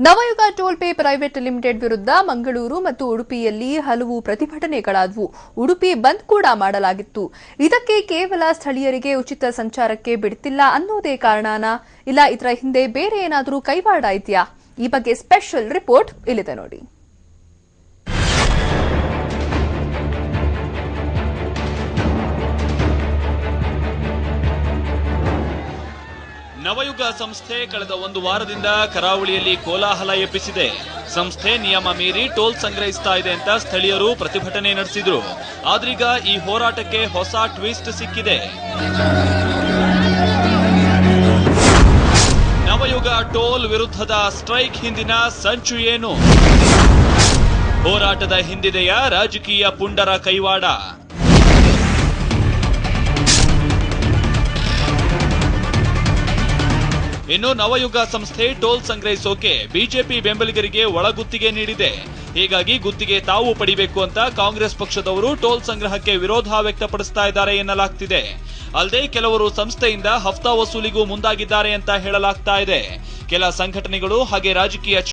ನವಯುಗ toll pay private limited ವಿರುದ್ಧ ಮಂಗಳೂರು ಮತ್ತು ಉಡುಪಿಯಲ್ಲಿ ಹಲವು ಪ್ರತಿಭಟನೆಗಳಾದವು. ಉಡುಪಿ ಬಂದ್ ಕೂಡ ಮಾಡಲಾಗಿತ್ತು. ಇದಕ್ಕೆ ಕೇವಲ ಸ್ಥಳೀಯರಿಗೆ ಉಚಿತ ಸಂಚಾರಕ್ಕೆ ಬಿಡುತ್ತಿಲ್ಲ ಅನ್ನೋದೇ ಕಾರಣನಾ, ಇಲ್ಲ ಇದರ ಹಿಂದೆ ಬೇರೆ ಏನಾದರೂ ಕೈವಾಡ ಇದೆಯಾ? ಈ ಬಗ್ಗೆ ಸ್ಪೆಷಲ್ ರಿಪೋರ್ಟ್ ಇಲ್ಲಿದೆ ನೋಡಿ. ನವಯುಗ ಸಂಸ್ಥೆ ಕಳೆದ ಒಂದು ವಾರದಿಂದ ಕರಾವಳಿಯಲ್ಲಿ ಕೋಲಾಹಲ ಎಬ್ಬಿಸಿದೆ. ಸಂಸ್ಥೆ ನಿಯಮ ಮೀರಿ ಟೋಲ್ ಸಂಗ್ರಹಿಸ್ತಾ ಇದೆ ಅಂತ ಸ್ಥಳೀಯರು ಪ್ರತಿಭಟನೆ ನಡೆಸಿದ್ರು. ಆದ್ರೀಗ ಈ ಹೋರಾಟಕ್ಕೆ ಹೊಸ ಟ್ವಿಸ್ಟ್ ಸಿಕ್ಕಿದೆ. ನವಯುಗ ಟೋಲ್ ವಿರುದ್ಧದ ಸ್ಟ್ರೈಕ್ ಹಿಂದಿನ ಸಂಚು ಏನು? ಹೋರಾಟದ ಹಿಂದಿದೆಯ ರಾಜಕೀಯ ಪುಂಡರ ಕೈವಾಡ? ಇನ್ನು ನವಯುಗ ಸಂಸ್ಥೆ ಟೋಲ್ ಸಂಗ್ರಹಿಸೋಕೆ ಬಿಜೆಪಿ ಬೆಂಬಲಿಗರಿಗೆ ಒಳಗುತ್ತಿಗೆ ನೀಡಿದೆ. ಹೀಗಾಗಿ ಗುತ್ತಿಗೆ ತಾವು ಪಡಿಬೇಕು ಅಂತ ಕಾಂಗ್ರೆಸ್ ಪಕ್ಷದವರು ಟೋಲ್ ಸಂಗ್ರಹಕ್ಕೆ ವಿರೋಧ ವ್ಯಕ್ತಪಡಿಸ್ತಾ ಇದ್ದಾರೆ ಎನ್ನಲಾಗ್ತಿದೆ. ಅಲ್ಲದೆ ಕೆಲವರು ಸಂಸ್ಥೆಯಿಂದ ಹಫ್ತಾ ವಸೂಲಿಗೂ ಮುಂದಾಗಿದ್ದಾರೆ ಅಂತ ಹೇಳಲಾಗ್ತಾ ಇದೆ. ಕೆಲ ಸಂಘಟನೆಗಳು ಹಾಗೆ ರಾಜಕೀಯ